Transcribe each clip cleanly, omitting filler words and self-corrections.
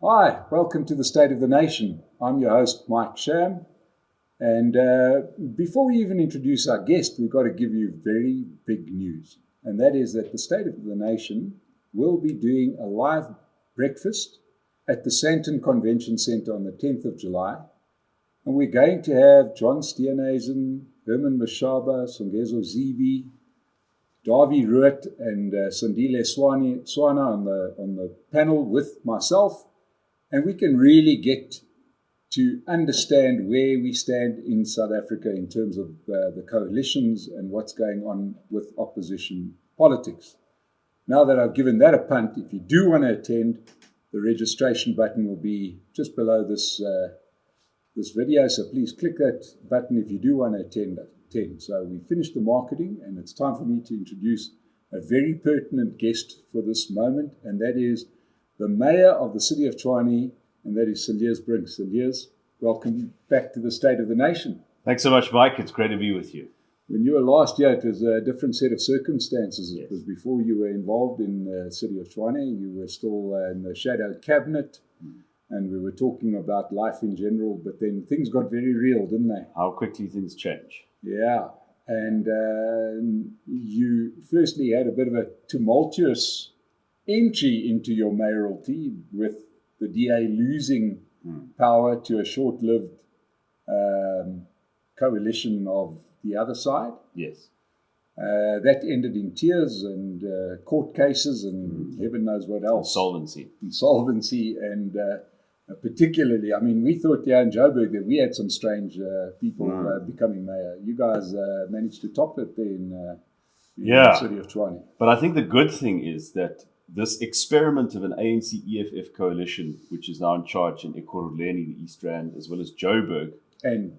Hi, welcome to the State of the Nation. I'm your host, Mike Sham. And before we even introduce our guest, we've got to give you very big news. And that is that the State of the Nation will be doing a live breakfast at the Sandton Convention Centre on the 10th of July. And we're going to have John Steenhuisen, Herman Mashaba, Songezo Zibi, Davy Ruet, and Sandile Tshwane on the panel with myself. And we can really get to understand where we stand in South Africa in terms of the coalitions and what's going on with opposition politics. Now that I've given that a punt, if you do want to attend, the registration button will be just below this video. So please click that button if you do want to attend. So we finished the marketing, and it's time for me to introduce a very pertinent guest for this moment, and that is the Mayor of the City of Tshwane, and that is Cilliers Brink. Cilliers, welcome back to the State of the Nation. Thanks so much, Mike. It's great to be with you. When you were last year, it was a different set of circumstances. Yes. It was before you were involved in the City of Tshwane. You were still in the shadow cabinet, and we were talking about life in general, but then things got very real, didn't they? How quickly things change. Yeah, and you firstly had a bit of a tumultuous entry into your mayoralty with the DA losing power to a short-lived coalition of the other side. Yes. That ended in tears and court cases and heaven knows what else. Insolvency and particularly, I mean, we thought here in Joburg that we had some strange people becoming mayor. You guys managed to top it there in the city of Tshwane. But I think the good thing is that this experiment of an ANC-EFF coalition, which is now in charge in Ekurhuleni, the East Rand, as well as Joburg. And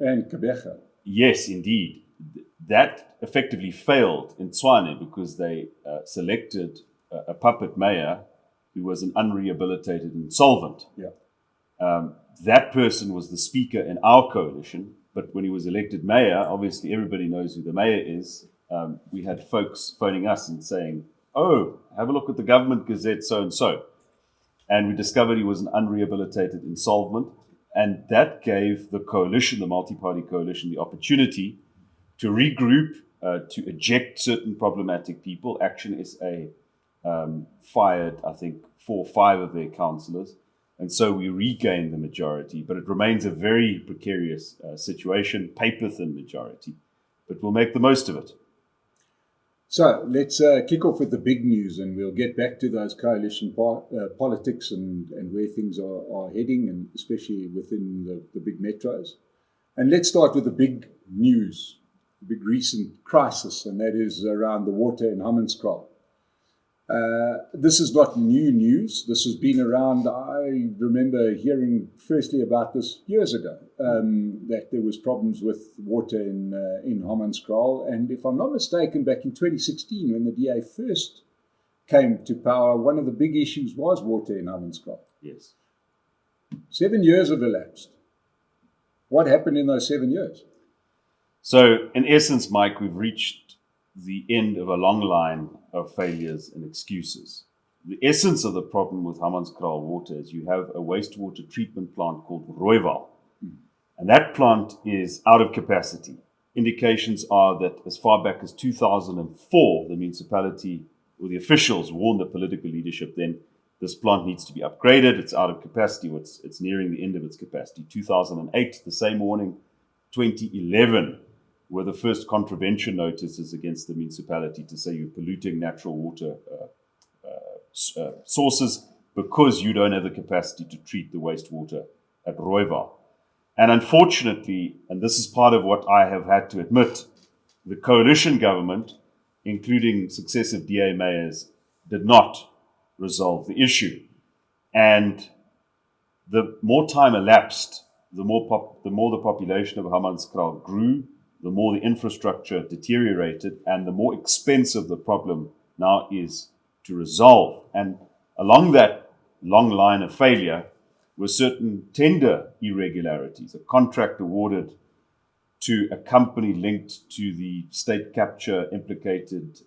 Kabeja. Yes, indeed. That effectively failed in Tshwane because they selected a puppet mayor who was an unrehabilitated insolvent. Yeah. That person was the speaker in our coalition, but when he was elected mayor, obviously everybody knows who the mayor is. We had folks phoning us and saying, "Oh, have a look at the government gazette so-and-so." And we discovered he was an unrehabilitated insolvent. And that gave the coalition, the multi-party coalition, the opportunity to regroup, to eject certain problematic people. Action SA fired, I think, 4 or 5 of their councillors. And so we regained the majority. But it remains a very precarious situation, paper-thin majority. But we'll make the most of it. So let's kick off with the big news, and we'll get back to those coalition politics and where things are heading, and especially within the big metros. And let's start with the big news, the big recent crisis, and that is around the water in Hammanskraal. This is not new news. This has been around. I remember hearing firstly about this years ago, that there was problems with water in Hammanskraal. And if I'm not mistaken, back in 2016, when the DA first came to power, one of the big issues was water in Hammanskraal. Yes. 7 years have elapsed. What happened in those 7 years? So, in essence, Mike, we've reached the end of a long line of failures and excuses. The essence of the problem with Hammanskraal water is you have a wastewater treatment plant called Rooiwal. And that plant is out of capacity. Indications are that as far back as 2004, the municipality or the officials warned the political leadership then this plant needs to be upgraded. It's out of capacity. It's nearing the end of its capacity. 2008, the same warning. 2011 were the first contravention notices against the municipality to say you're polluting natural water sources because you don't have the capacity to treat the wastewater at Rooiwal. And unfortunately, and this is part of what I have had to admit, the coalition government, including successive DA mayors, did not resolve the issue. And the more time elapsed, the more the population of Hammanskraal grew, the more the infrastructure deteriorated, and the more expensive the problem now is to resolve. And along that long line of failure were certain tender irregularities, a contract awarded to a company linked to the state capture implicated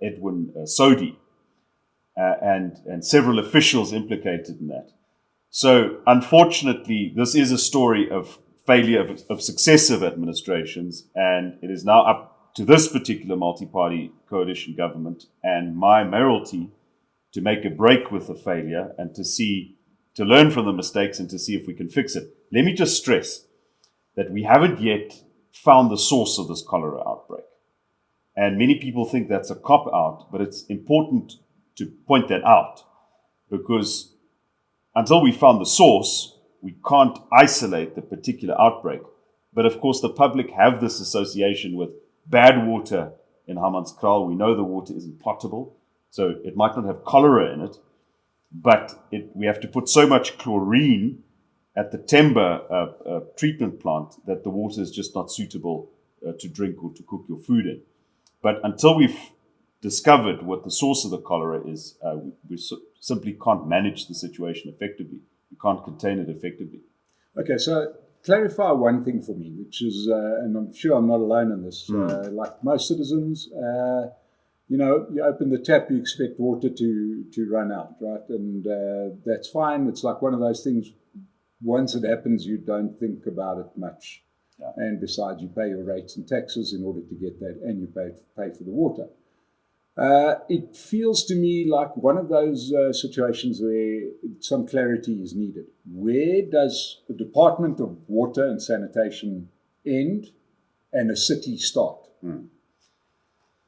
Edwin Sodi, and several officials implicated in that. So, unfortunately, this is a story of failure of successive administrations, and it is now up to this particular multi-party coalition government and my mayoralty to make a break with the failure and to learn from the mistakes and to see if we can fix it. Let me just stress that we haven't yet found the source of this cholera outbreak. And many people think that's a cop-out, but it's important to point that out, because until we found the source, we can't isolate the particular outbreak. But of course, the public have this association with bad water in Hammanskraal. We know the water isn't potable, so it might not have cholera in it, but we have to put so much chlorine at the timber treatment plant that the water is just not suitable to drink or to cook your food in. But until we've discovered what the source of the cholera is, we simply can't manage the situation effectively. We can't contain it effectively. Okay, so clarify one thing for me, which is, and I'm sure I'm not alone in this, like most citizens, you open the tap, you expect water to run out, right? And that's fine. It's like one of those things, once it happens, you don't think about it much. Yeah. And besides, you pay your rates and taxes in order to get that, and you pay for the water. It feels to me like one of those situations where some clarity is needed. Where does the Department of Water and Sanitation end and a city start?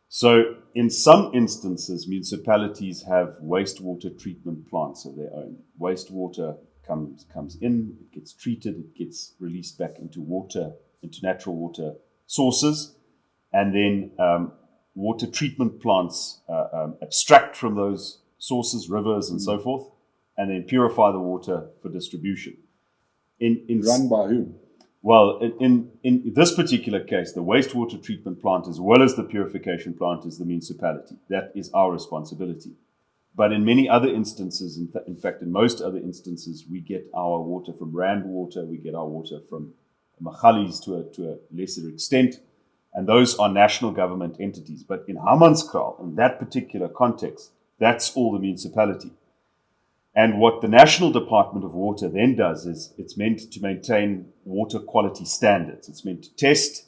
So in some instances, municipalities have wastewater treatment plants of their own. Wastewater comes in, it gets treated, it gets released back into natural water sources, and then water treatment plants abstract from those sources, rivers and so forth, and then purify the water for distribution. Run by whom? Well, in this particular case, the wastewater treatment plant as well as the purification plant is the municipality. That is our responsibility. But in many other instances, in fact, in most other instances, we get our water from Rand Water, we get our water from Magalies to a lesser extent, and those are national government entities. But in Hammanskraal, in that particular context, that's all the municipality. And what the National Department of Water then does is it's meant to maintain water quality standards. It's meant to test,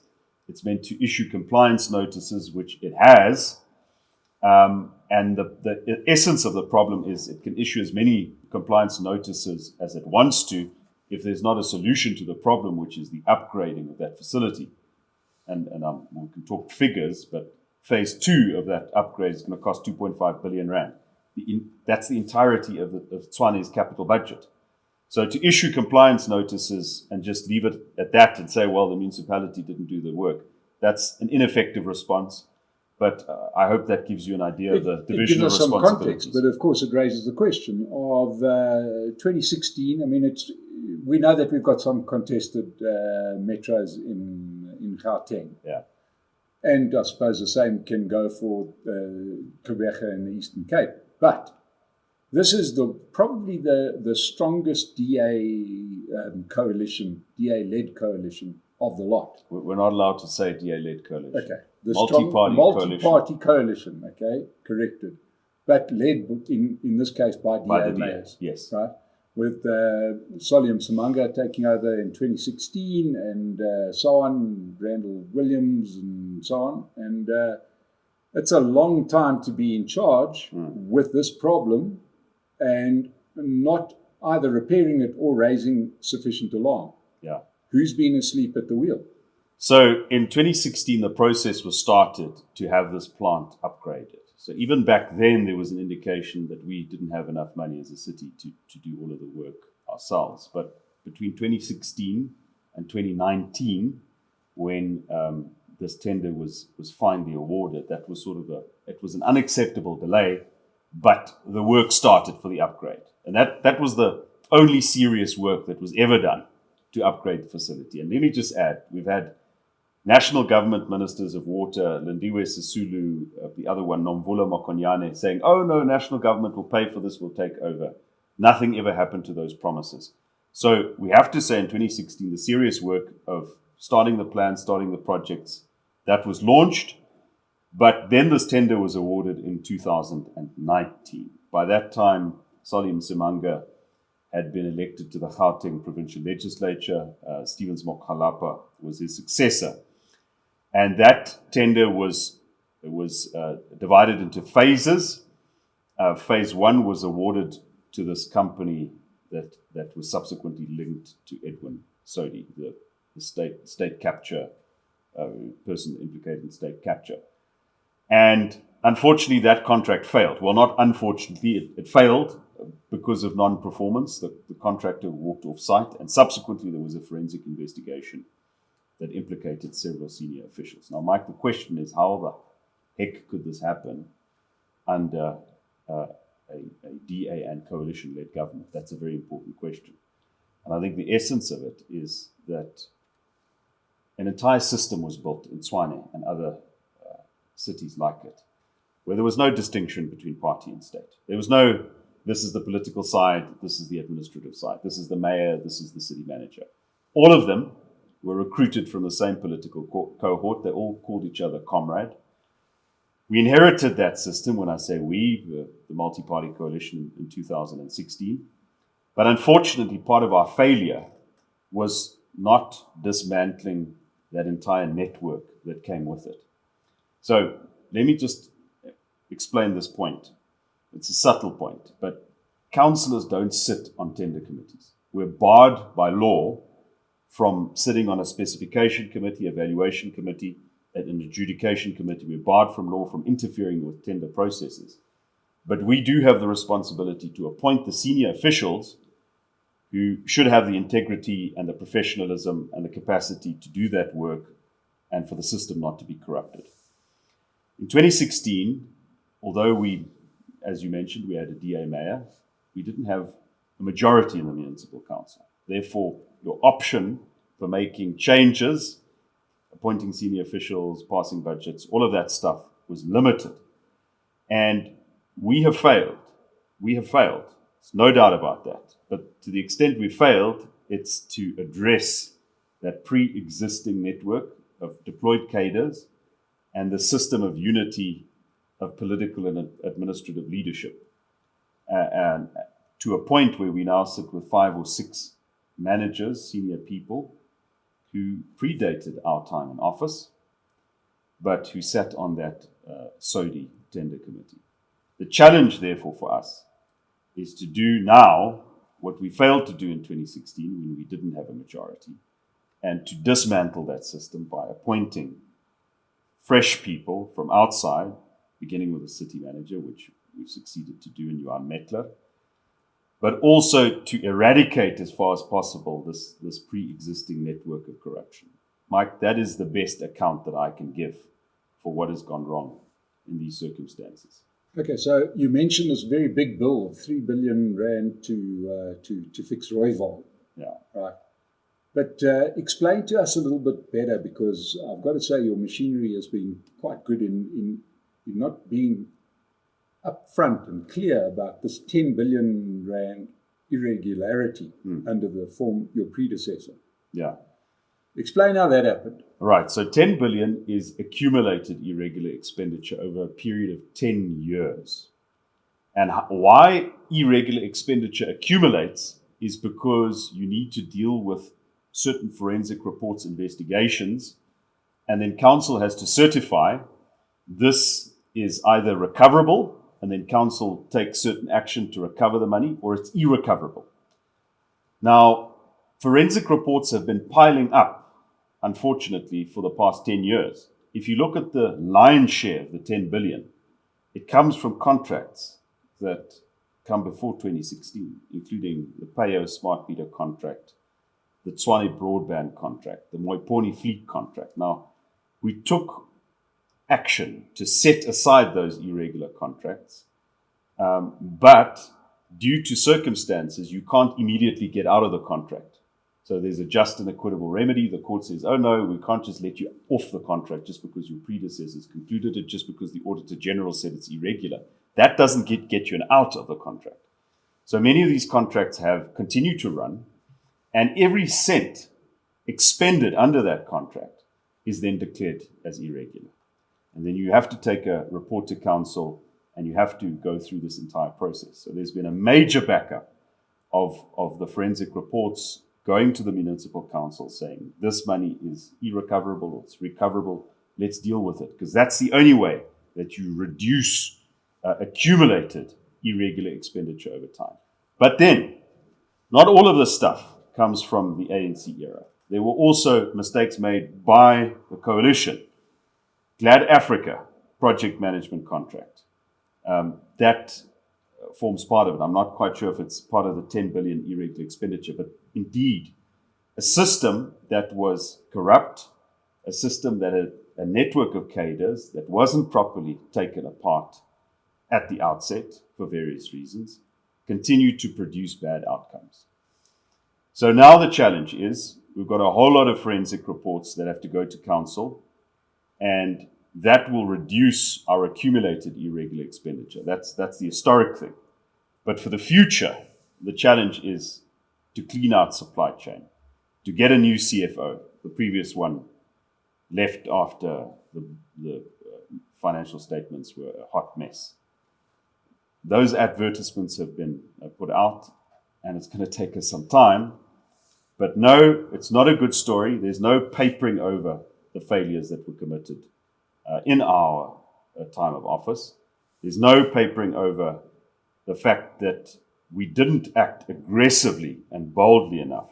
it's meant to issue compliance notices, which it has. And the essence of the problem is it can issue as many compliance notices as it wants to if there's not a solution to the problem, which is the upgrading of that facility. And we can talk figures, but phase 2 of that upgrade is going to cost 2.5 billion rand. That's the entirety of Tshwane's capital budget. So to issue compliance notices and just leave it at that and say, well, the municipality didn't do the work, that's an ineffective response. But I hope that gives you an idea of the division of responsibilities. It gives us some context, but of course it raises the question of 2016. I mean, we know that we've got some contested metros in Gauteng. Yeah. And I suppose the same can go for Gqeberha and the Eastern Cape. But this is probably the strongest DA-led coalition of the lot. We're not allowed to say DA-led coalition. Okay. The multi-party coalition, okay, corrected. But led, in this case, by DA mayors. Yes. Right? With Cilliers Brink taking over in 2016 and so on, Randall Williams and so on. And it's a long time to be in charge with this problem and not either repairing it or raising sufficient alarm. Yeah. Who's been asleep at the wheel? So in 2016, the process was started to have this plant upgraded. So even back then, there was an indication that we didn't have enough money as a city to do all of the work ourselves. But between 2016 and 2019, when this tender was finally awarded, that was it was an unacceptable delay, but the work started for the upgrade. And that was the only serious work that was ever done to upgrade the facility. And let me just add, we've had national government ministers of water, Lindiwe Sisulu, the other one, Nomvula Mokonyane, saying, oh no, national government will pay for this, we'll take over. Nothing ever happened to those promises. So we have to say in 2016, the serious work of starting the plan, starting the projects, that was launched. But then this tender was awarded in 2019. By that time, Cilliers Brink had been elected to the Gauteng provincial legislature. Stevens Mokhalapa was his successor. And that tender was divided into phases. Phase 1 was awarded to this company that was subsequently linked to Edwin Sodi, the state capture person implicated in state capture. And unfortunately, that contract failed. Well, not unfortunately, it failed because of non-performance. The contractor walked off site, and subsequently there was a forensic investigation that implicated several senior officials. Now, Mike, the question is, how the heck could this happen under a DA and coalition-led government? That's a very important question. And I think the essence of it is that an entire system was built in Tshwane and other cities like it, where there was no distinction between party and state. There was no, this is the political side, this is the administrative side, this is the mayor, this is the city manager. All of them were recruited from the same political cohort. They all called each other comrade. We inherited that system, when I say we, the multi-party coalition in 2016. But unfortunately, part of our failure was not dismantling that entire network that came with it. So let me just explain this point. It's a subtle point, but councillors don't sit on tender committees. We're barred by law from sitting on a specification committee, evaluation committee, an adjudication committee. We're barred from law from interfering with tender processes. But we do have the responsibility to appoint the senior officials who should have the integrity and the professionalism and the capacity to do that work and for the system not to be corrupted. In 2016, although we, as you mentioned, we had a DA mayor, we didn't have a majority in the municipal council. Therefore, your option for making changes, appointing senior officials, passing budgets, all of that stuff was limited. And we have failed. We have failed. There's no doubt about that. But to the extent we failed, it's to address that pre-existing network of deployed cadres and the system of unity of political and administrative leadership. And to a point where we now sit with 5 or 6 managers, senior people, who predated our time in office, but who sat on that SODI tender committee. The challenge, therefore, for us is to do now what we failed to do in 2016 when we didn't have a majority, and to dismantle that system by appointing fresh people from outside, beginning with the city manager, which we've succeeded to do in Johan Mettler, but also to eradicate as far as possible this pre-existing network of corruption. Mike, that is the best account that I can give for what has gone wrong in these circumstances. Okay, so you mentioned this very big bill of 3 billion rand to fix Rooiwal. Yeah. Right. But explain to us a little bit better, because I've got to say your machinery has been quite good in not being upfront and clear about this 10 billion rand irregularity under the form your predecessor. Yeah. Explain how that happened. Right. So 10 billion is accumulated irregular expenditure over a period of 10 years. And why irregular expenditure accumulates is because you need to deal with certain forensic reports, investigations, and then council has to certify this is either recoverable, and then council takes certain action to recover the money, or it's irrecoverable. Now, forensic reports have been piling up, unfortunately, for the past 10 years. If you look at the lion's share of the 10 billion, it comes from contracts that come before 2016, including the Payo smart meter contract, the Tshwane broadband contract, the Moiponi fleet contract. Now, we took action to set aside those irregular contracts, but due to circumstances, you can't immediately get out of the contract. So there's a just and equitable remedy. The court says, oh no, we can't just let you off the contract just because your predecessors concluded it, just because the Auditor General said it's irregular. That doesn't get you an out of the contract. So many of these contracts have continued to run, and every cent expended under that contract is then declared as irregular. And then you have to take a report to council, and you have to go through this entire process. So there's been a major backup of the forensic reports going to the municipal council saying this money is irrecoverable or it's recoverable, let's deal with it. Because that's the only way that you reduce accumulated irregular expenditure over time. But then, not all of this stuff comes from the ANC era. There were also mistakes made by the coalition. Glad Africa project management contract. That forms part of it. I'm not quite sure if it's part of the 10 billion irregular expenditure, but indeed, a system that was corrupt, a system that had a network of cadres that wasn't properly taken apart at the outset for various reasons, continued to produce bad outcomes. So now the challenge is we've got a whole lot of forensic reports that have to go to council, and that will reduce our accumulated irregular expenditure. That's the historic thing. But for the future, the challenge is to clean out supply chain, to get a new CFO. The previous one left after the financial statements were a hot mess. Those advertisements have been put out, and it's going to take us some time. But no, it's not a good story. There's no papering over the failures that were committed in our time of office. There's no papering over the fact that we didn't act aggressively and boldly enough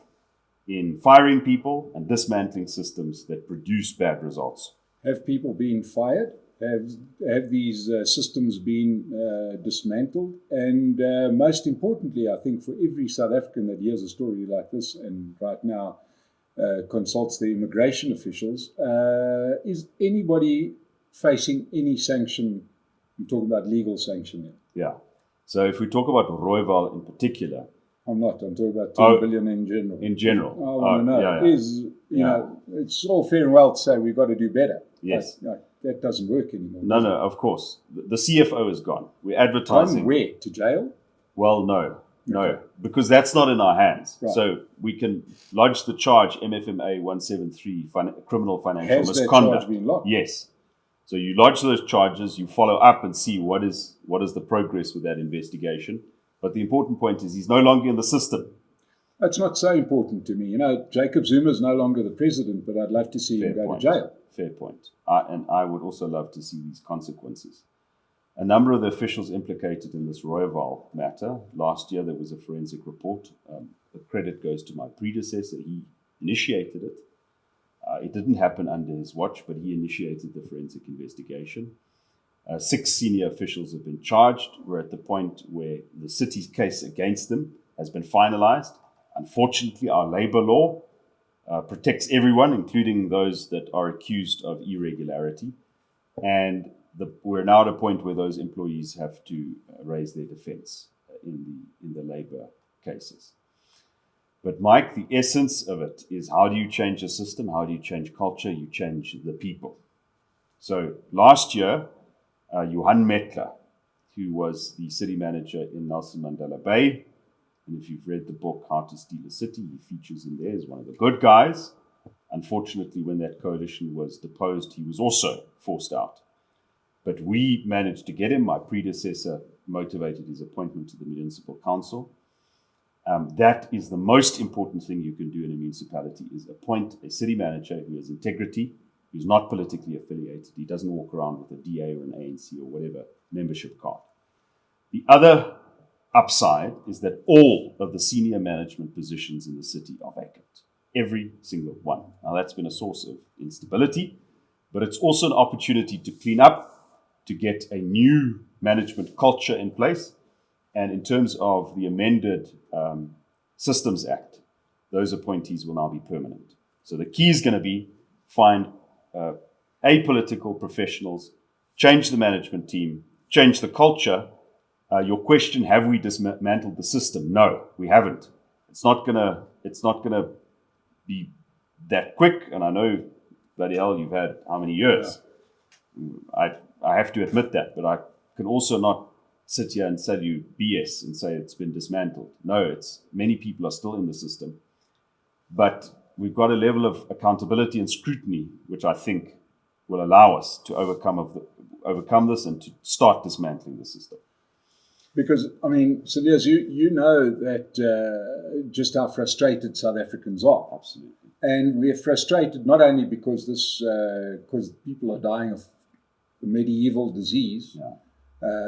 in firing people and dismantling systems that produce bad results. Have people been fired? Have these systems been dismantled? And most importantly, I think for every South African that hears a story like this and right now consults the immigration officials, is anybody facing any sanction? I'm talking about legal sanction here. Yeah. So if we talk about Rooiwal in particular, I'm talking about 10 billion in general. In general. I want to know. Yeah. You know, it's all fair and well to say we've got to do better. Yes. But, that doesn't work anymore. No, of course. The CFO is gone. We're advertising. Gone where? To jail? Well, no, Okay. because that's not in our hands. Right. So we can lodge the charge, MFMA 173, criminal financial Has that misconduct. charge been locked? Yes. So you lodge those charges, you follow up and see what is the progress with that investigation. But the important point is he's no longer in the system. It's not so important to me. You know, Jacob Zuma is no longer the president, but I'd love to see him go to jail. Fair point. And I would also love to see these consequences. A number of the officials implicated in this Rooiwal matter. Last year, there was a forensic report. The credit goes to my predecessor. He initiated it. It didn't happen under his watch, but he initiated the forensic investigation. 6 senior officials have been charged. We're at the point where the city's case against them has been finalized. Unfortunately, our labor law protects everyone, including those that are accused of irregularity. And we're now at a point where those employees have to raise their defense in the labor cases. But Mike, the essence of it is, how do you change a system? How do you change culture? You change the people. So last year, Johan Metler, who was the city manager in Nelson Mandela Bay, and if you've read the book, How to Steal a City, he features in there as one of the good guys. Unfortunately, when that coalition was deposed, he was also forced out. But we managed to get him. My predecessor motivated his appointment to the municipal council. That is the most important thing you can do in a municipality, is appoint a city manager who has integrity, who's not politically affiliated. He doesn't walk around with a DA or an ANC or whatever membership card. The other upside is that all of the senior management positions in the city are vacant. Every single one. Now, that's been a source of instability, but it's also an opportunity to clean up, to get a new management culture in place. And in terms of the amended Systems Act, those appointees will now be permanent. So the key is going to be find apolitical professionals, change the management team, change the culture. Your question, have we dismantled the system? No, we haven't. It's not gonna be that quick. And I know, bloody hell, you've had how many years? Yeah. I have to admit that, but I can also not sit here and tell you BS and say it's been dismantled. No, many people are still in the system, but we've got a level of accountability and scrutiny which I think will allow us to overcome this and to start dismantling the system. Because, I mean, Cilliers, you know that just how frustrated South Africans are. Absolutely. And we're frustrated not only because because people are dying of a medieval disease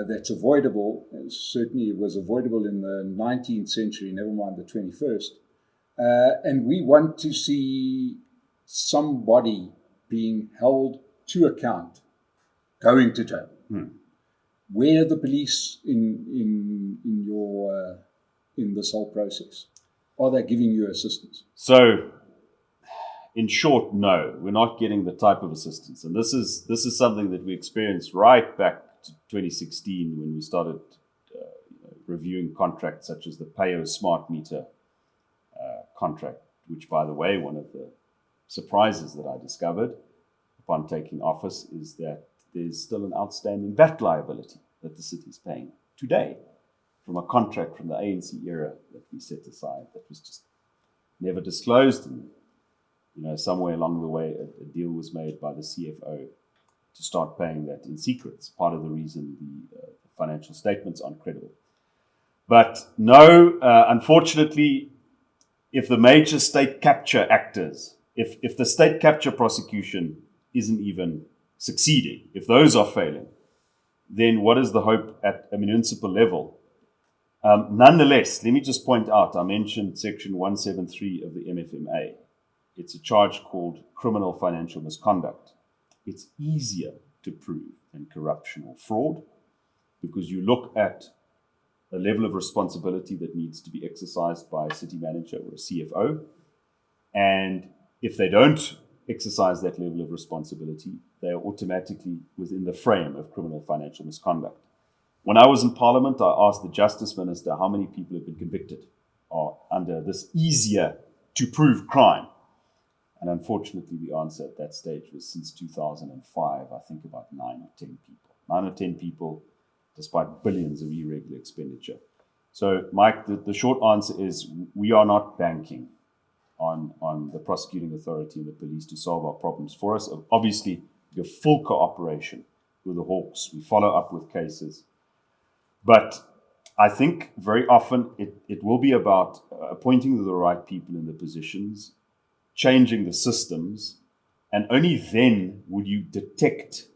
that's avoidable. Certainly it was avoidable in the 19th century, never mind the 21st. And we want to see somebody being held to account, going to jail. Where are the police in this whole process? Are they giving you assistance? So, in short, no, we're not getting the type of assistance, and this is something that we experienced right back to 2016 when we started reviewing contracts such as the Payo smart meter contract, which, by the way, one of the surprises that I discovered upon taking office is that there's still an outstanding VAT liability that the city is paying today from a contract from the ANC era that we set aside that was just never disclosed. And, somewhere along the way, a deal was made by the CFO to start paying that in secret. It's part of the reason the financial statements aren't credible. But no, unfortunately, if the major state capture actors, if the state capture prosecution isn't even succeeding, if those are failing, then what is the hope at a municipal level? Nonetheless, let me just point out, I mentioned Section 173 of the MFMA. It's a charge called criminal financial misconduct. It's easier to prove than corruption or fraud because you look at a level of responsibility that needs to be exercised by a city manager or a CFO. And if they don't exercise that level of responsibility, they are automatically within the frame of criminal financial misconduct. When I was in Parliament, I asked the Justice Minister how many people have been convicted or under this easier to prove crime. And unfortunately, the answer at that stage was since 2005, I think about 9 or 10 people. 9 or 10 people, despite billions of irregular expenditure. So, Mike, the short answer is we are not banking on the prosecuting authority and the police to solve our problems for us. Obviously, we have full cooperation with the Hawks. We follow up with cases. But I think very often it will be about appointing the right people in the positions, changing the systems, and only then will you detect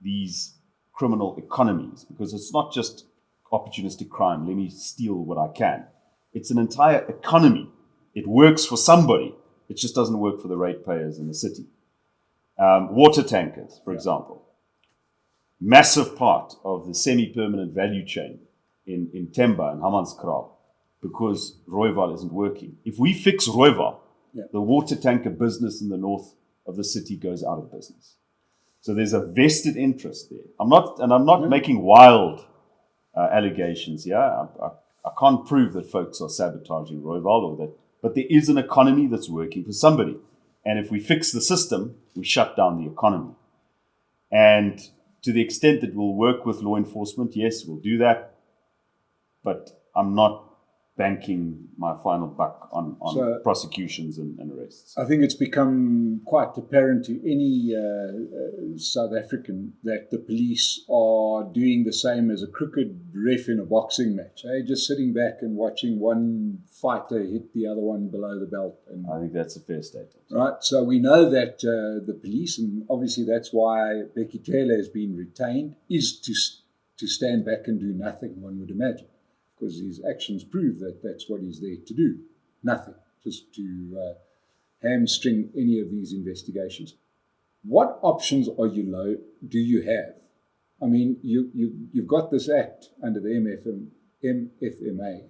these criminal economies, because it's not just opportunistic crime, let me steal what I can. It's an entire economy. It works for somebody. It just doesn't work for the ratepayers in the city. Water tankers, for example. Massive part of the semi-permanent value chain in Temba and Hammanskraal because Rooiwal isn't working. If we fix Rooiwal, the water tanker business in the north of the city goes out of business. So there's a vested interest there. I'm not making wild allegations here. I can't prove that folks are sabotaging Rooiwal but there is an economy that's working for somebody. And if we fix the system, we shut down the economy. And to the extent that we'll work with law enforcement, yes, we'll do that. But I'm not banking my final buck on prosecutions and arrests. I think it's become quite apparent to any South African that the police are doing the same as a crooked ref in a boxing match. Just sitting back and watching one fighter hit the other one below the belt. And, I think that's a fair statement. Right. So we know that the police, and obviously that's why Becky Taylor has been retained, is to stand back and do nothing, one would imagine. Because his actions prove that that's what he's there to do. Nothing. Just to hamstring any of these investigations. What options do you have? I mean, you've got this act under the MFMA,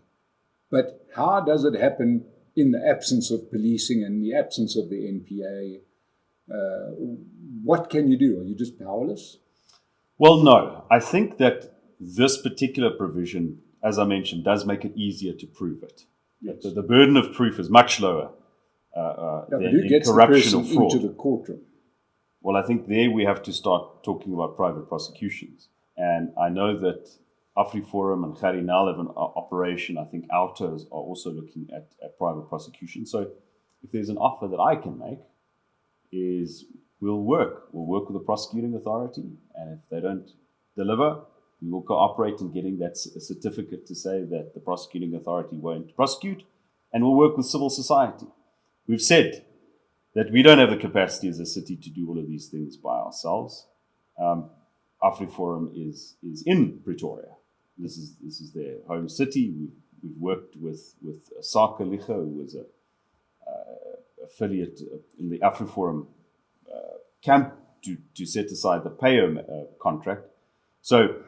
but how does it happen in the absence of policing and the absence of the NPA? What can you do? Are you just powerless? Well, no. I think that this particular provision, as I mentioned, does make it easier to prove it. Yes. The burden of proof is much lower than in corruption or fraud. Into the courtroom? Well, I think there we have to start talking about private prosecutions. And I know that AfriForum and Garinal have an operation. I think Autos are also looking at private prosecution. So if there's an offer that I can make is we'll work with the prosecuting authority. And if they don't deliver, We will cooperate in getting that certificate to say that the prosecuting authority won't prosecute, and we'll work with civil society. We've said that we don't have the capacity as a city to do all of these things by ourselves. AfriForum is in Pretoria. This is their home city. We've worked with Saka Liche, who was a affiliate in the AfriForum camp to set aside the payer contract. So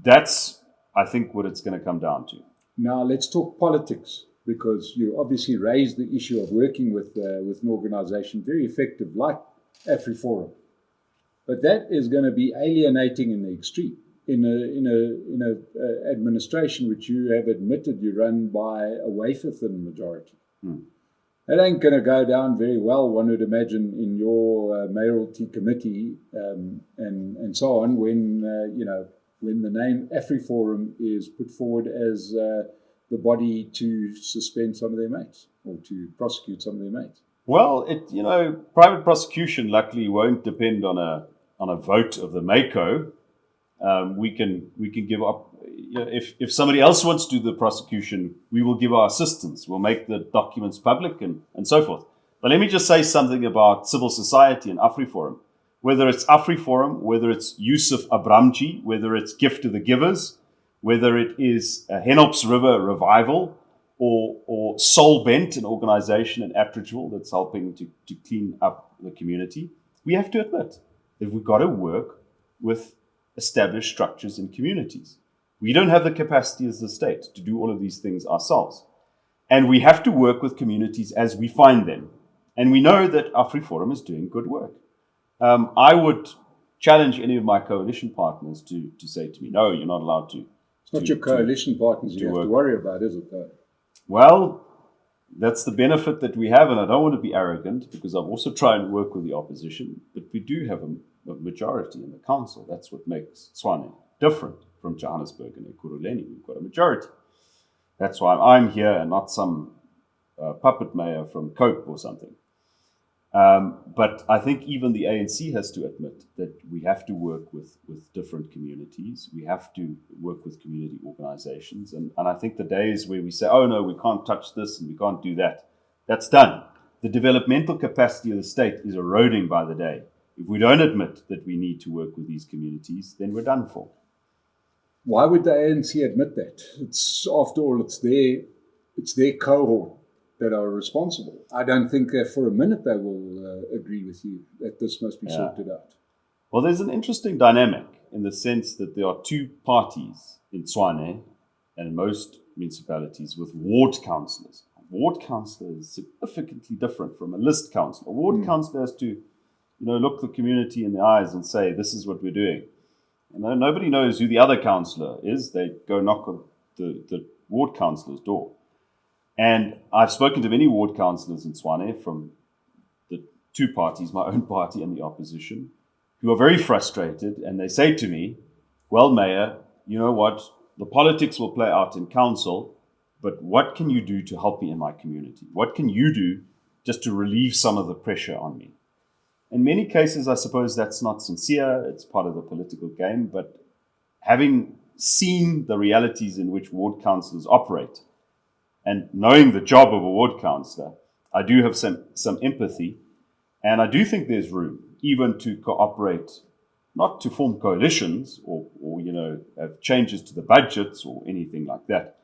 that's, I think, what it's going to come down to. Now let's talk politics, because you obviously raised the issue of working with an organisation very effective like AfriForum, but that is going to be alienating in the extreme in a administration which you have admitted you run by a wafer-thin majority. That ain't going to go down very well, one would imagine, in your mayoralty committee and so on when the name AfriForum is put forward as the body to suspend some of their mates or to prosecute some of their mates. Well, private prosecution luckily won't depend on a vote of the MACO. We can give up. If somebody else wants to do the prosecution, we will give our assistance. We'll make the documents public and so forth. But let me just say something about civil society and AfriForum. Whether it's AfriForum, whether it's Yusuf Abramji, whether it's Gift to the Givers, whether it is Henops River Revival or Soul Bent, an organization in Atteridgeville that's helping to clean up the community, we have to admit that we've got to work with established structures and communities. We don't have the capacity as the state to do all of these things ourselves. And we have to work with communities as we find them. And we know that AfriForum is doing good work. I would challenge any of my coalition partners to say to me, no, you're not allowed to. It's not your coalition partners you have to worry about, is it, though? Well, that's the benefit that we have, and I don't want to be arrogant because I've also tried to work with the opposition, but we do have a majority in the council. That's what makes Tshwane different from Johannesburg and Ekurhuleni. We've got a majority. That's why I'm here and not some puppet mayor from Cope or something. But I think even the ANC has to admit that we have to work with different communities. We have to work with community organizations. And I think the days where we say, oh, no, we can't touch this and we can't do that, that's done. The developmental capacity of the state is eroding by the day. If we don't admit that we need to work with these communities, then we're done for. Why would the ANC admit that? After all, it's their cohort that are responsible. I don't think that for a minute they will agree with you that this must be sorted out. Well, there's an interesting dynamic in the sense that there are two parties in Tshwane and in most municipalities with ward councillors. A ward councillor is significantly different from a list councillor. A ward councillor has to, look the community in the eyes and say, this is what we're doing. Nobody knows who the other councillor is. They go knock on the ward councillor's door. And I've spoken to many ward councillors in Tshwane from the two parties, my own party and the opposition, who are very frustrated. And they say to me, well, Mayor, you know what? The politics will play out in council, but what can you do to help me in my community? What can you do just to relieve some of the pressure on me? In many cases, I suppose that's not sincere. It's part of the political game. But having seen the realities in which ward councillors operate, and knowing the job of a ward councillor, I do have some empathy. And I do think there's room even to cooperate, not to form coalitions or have changes to the budgets or anything like that.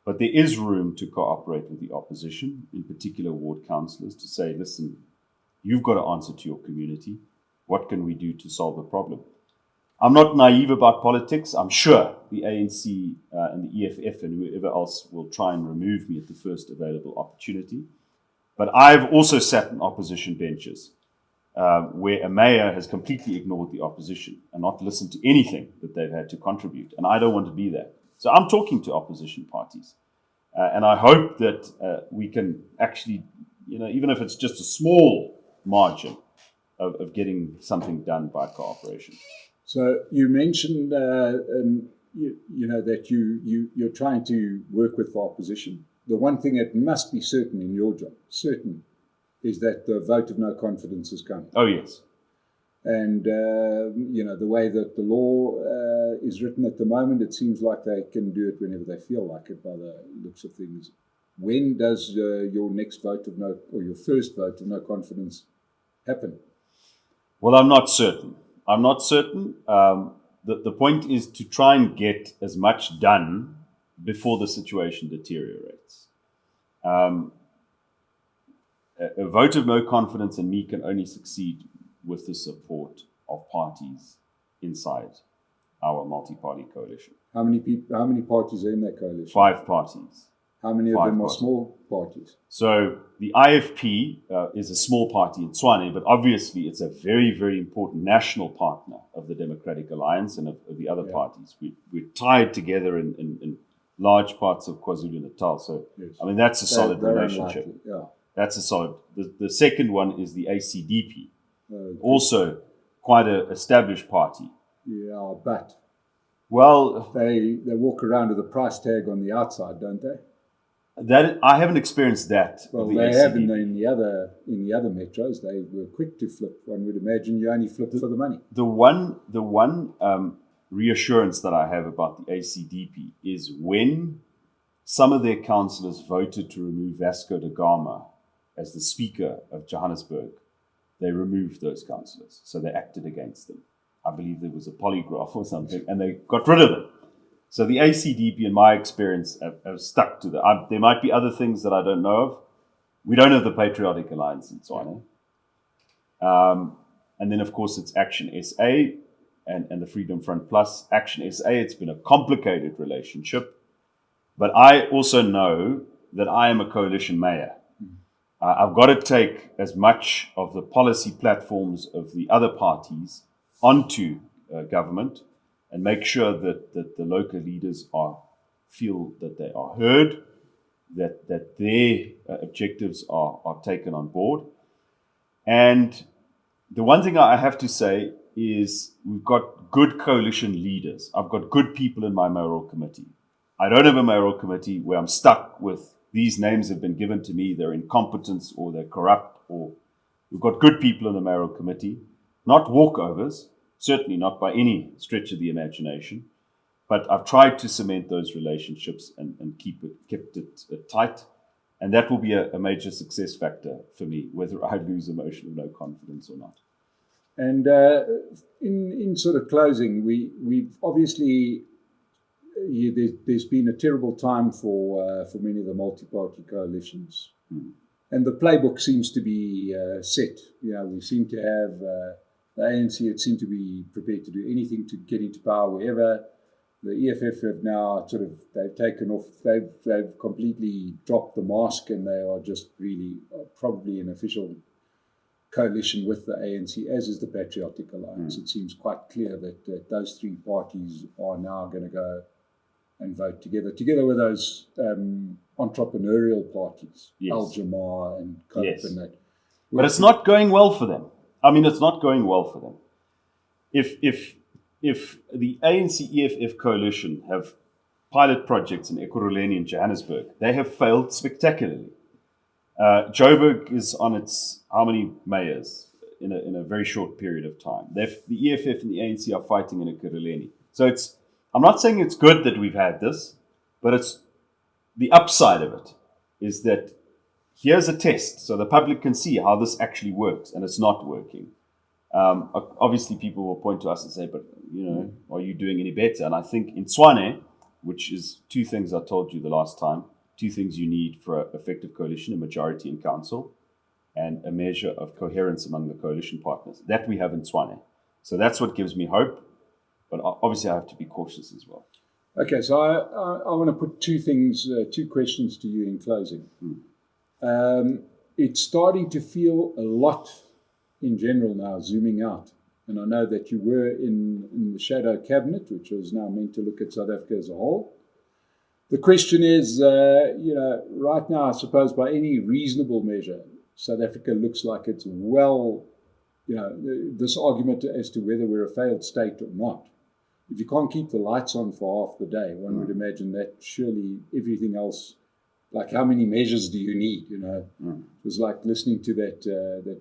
But there is room to cooperate with the opposition, in particular ward councillors, to say, listen, you've got to answer to your community. What can we do to solve the problem? I'm not naive about politics. I'm sure the ANC and the EFF and whoever else will try and remove me at the first available opportunity. But I've also sat in opposition benches where a mayor has completely ignored the opposition and not listened to anything that they've had to contribute. And I don't want to be that. So I'm talking to opposition parties. And I hope that we can actually, even if it's just a small margin of getting something done by cooperation. So you mentioned, that you're trying to work with the opposition. The one thing that must be certain in your job, is that the vote of no confidence is coming. Oh, yes. And, the way that the law is written at the moment, it seems like they can do it whenever they feel like it by the looks of things. When does your next vote of no, or your first vote of no confidence happen? Well, I'm not certain. The point is to try and get as much done before the situation deteriorates. A vote of no confidence in me can only succeed with the support of parties inside our multi-party coalition. How many parties are in that coalition? 5 parties. How many of them are small parties? So the IFP is a small party in Tshwane, but obviously it's a very, very important national partner of the Democratic Alliance and of the other parties. We're tied together in large parts of KwaZulu-Natal. So, yes. I mean, that's a solid relationship. Yeah. That's a solid. The second one is the ACDP, Okay. also quite an established party. Yeah, but Well, they walk around with a price tag on the outside, don't they? that I haven't experienced that. Well, of the they ACDP. have in the other metros. They were quick to flip. One would imagine you only flip for the money. The one reassurance that I have about the ACDP is when some of their councillors voted to remove Vasco da Gama as the Speaker of Johannesburg, they removed those councillors. So they acted against them. I believe there was a polygraph or something, and they got rid of them. So the ACDP, in my experience, have stuck to that. There might be other things that I don't know of. We don't have the Patriotic Alliance in Tshwane. And then, of course, it's Action SA and the Freedom Front Plus. Action SA, it's been a complicated relationship. But I also know that I am a coalition mayor. I've got to take as much of the policy platforms of the other parties onto government and make sure that the local leaders feel that they are heard, that their objectives are taken on board. And the one thing I have to say is we've got good coalition leaders. I've got good people in my mayoral committee. I don't have a mayoral committee where I'm stuck with these names have been given to me, they're incompetents or they're corrupt. Or we've got good people in the mayoral committee, not walkovers, certainly not by any stretch of the imagination. But I've tried to cement those relationships and kept it tight. And that will be a major success factor for me, whether I lose emotional no confidence or not. And in sort of closing, we've obviously there's been a terrible time for many of the multi-party coalitions, and the playbook seems to be set. We seem to have the ANC. It seemed to be prepared to do anything to get into power wherever. The EFF have now they've taken off. They've completely dropped the mask, and they are just really probably an official coalition with the ANC, as is the Patriotic Alliance. It seems quite clear that those 3 parties are now going to go and vote together with those entrepreneurial parties, Yes. Al Jamar and Cope and that. But it's not going well for them. I mean, it's not going well for them. If the ANC EFF coalition have pilot projects in Ekurhuleni and Johannesburg, they have failed spectacularly. Joburg is on its how many mayors in a very short period of time. The EFF and the ANC are fighting in Ekurhuleni. So I'm not saying it's good that we've had this, but it's the upside of it is that here's a test so the public can see how this actually works, and it's not working. Obviously, people will point to us and say, but, are you doing any better? And I think in Tshwane, which is 2 things I told you the last time, 2 things you need for an effective coalition, a majority in council and a measure of coherence among the coalition partners. That we have in Tshwane. So that's what gives me hope. But obviously, I have to be cautious as well. Okay, so I want to put 2 questions to you in closing. It's starting to feel a lot in general now, zooming out. And I know that you were in the shadow cabinet, which was now meant to look at South Africa as a whole. The question is, right now, I suppose by any reasonable measure, South Africa looks like it's this argument as to whether we're a failed state or not. If you can't keep the lights on for half the day, one would imagine that surely everything else, like how many measures do you need? It was like listening to that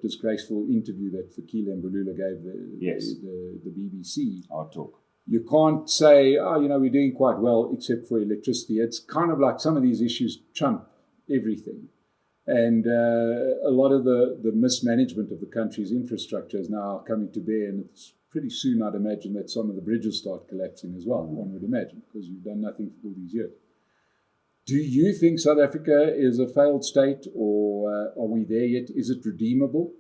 disgraceful interview that Fikile Mbalula gave the BBC. Our talk. You can't say, oh, we're doing quite well except for electricity. It's kind of like some of these issues trump everything. And a lot of the mismanagement of the country's infrastructure is now coming to bear, and it's pretty soon, I'd imagine, that some of the bridges start collapsing as well, one would imagine, because you've done nothing for all these years. Do you think South Africa is a failed state, or are we there yet? Is it redeemable?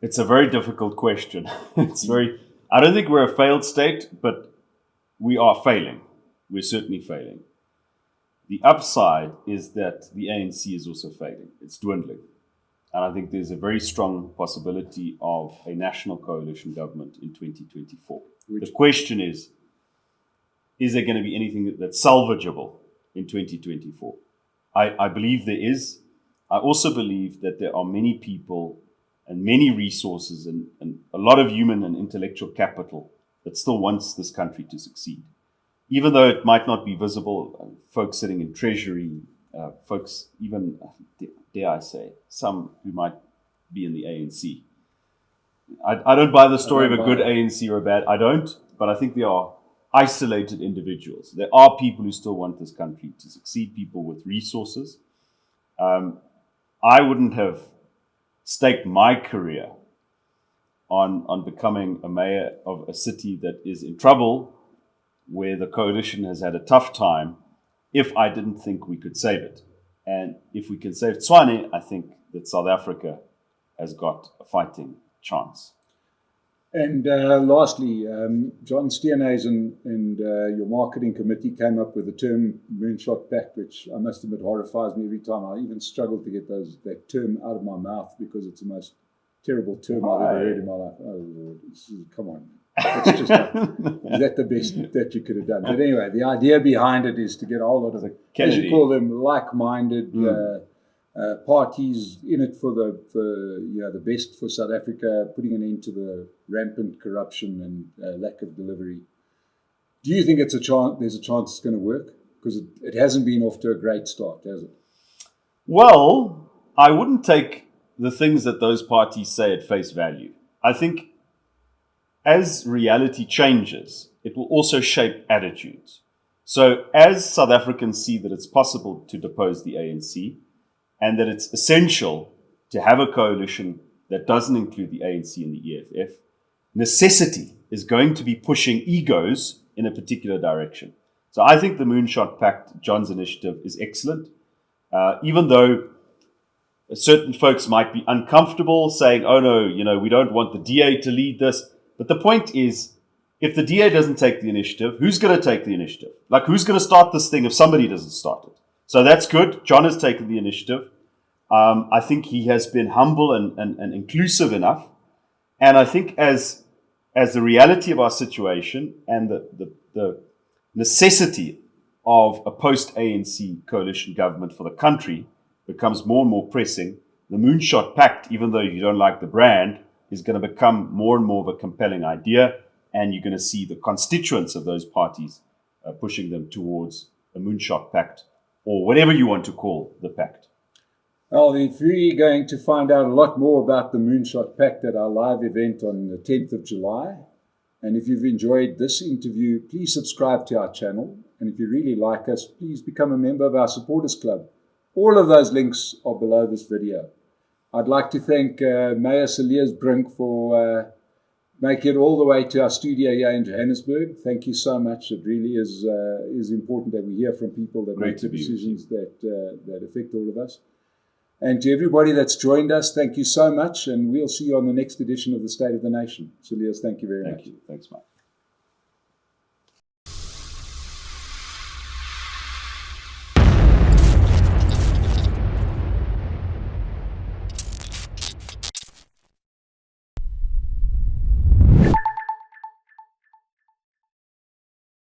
It's a very difficult question. I don't think we're a failed state, but we are failing. We're certainly failing. The upside is that the ANC is also failing. It's dwindling. And I think there's a very strong possibility of a national coalition government in 2024. The question is there going to be anything that's salvageable in 2024? I believe there is. I also believe that there are many people and many resources and a lot of human and intellectual capital that still wants this country to succeed. Even though it might not be visible, folks sitting in Treasury, folks even, dare I say, some who might be in the ANC. I don't buy the story of a good ANC or a bad, I don't, but I think they are isolated individuals. There are people who still want this country to succeed, people with resources. I wouldn't have staked my career on becoming a mayor of a city that is in trouble, where the coalition has had a tough time, if I didn't think we could save it. And if we can save Tshwane, I think that South Africa has got a fighting chance. And lastly, John Steenhuisen and your marketing committee came up with the term Moonshot Pact, which I must admit horrifies me every time. I even struggle to get that term out of my mouth because it's the most terrible term I've ever heard in my life. Oh, Lord, come on. It's just is that the best that you could have done? But anyway, the idea behind it is to get a whole lot of, as you call them, like-minded parties in it for the best for South Africa, putting an end to the rampant corruption and lack of delivery. Do you think there's a chance it's going to work? Because it hasn't been off to a great start, has it? Well, I wouldn't take the things that those parties say at face value. I think as reality changes, it will also shape attitudes. So as South Africans see that it's possible to depose the ANC and that it's essential to have a coalition that doesn't include the ANC and the EFF, necessity is going to be pushing egos in a particular direction. So I think the Moonshot Pact, John's initiative, is excellent. Even though certain folks might be uncomfortable saying, oh no, we don't want the DA to lead this. But the point is, if the DA doesn't take the initiative, who's going to take the initiative? Like, who's going to start this thing if somebody doesn't start it? So that's good. John has taken the initiative. I think he has been humble and inclusive enough. And I think as the reality of our situation and the necessity of a post-ANC coalition government for the country becomes more and more pressing, the Moonshot Pact, even though you don't like the brand, is going to become more and more of a compelling idea, and you're going to see the constituents of those parties pushing them towards a Moonshot Pact, or whatever you want to call the pact. Well, if we're going to find out a lot more about the Moonshot Pact at our live event on the 10th of July, and if you've enjoyed this interview, please subscribe to our channel, and if you really like us, please become a member of our supporters club. All of those links are below this video. I'd like to thank Mayor Cilliers Brink for making it all the way to our studio here in Johannesburg. Thank you so much. It really is important that we hear from people that make the decisions that affect all of us. And to everybody that's joined us, thank you so much. And we'll see you on the next edition of the State of the Nation. Cilliers, thank you very much. Thank you. Thanks, Mike.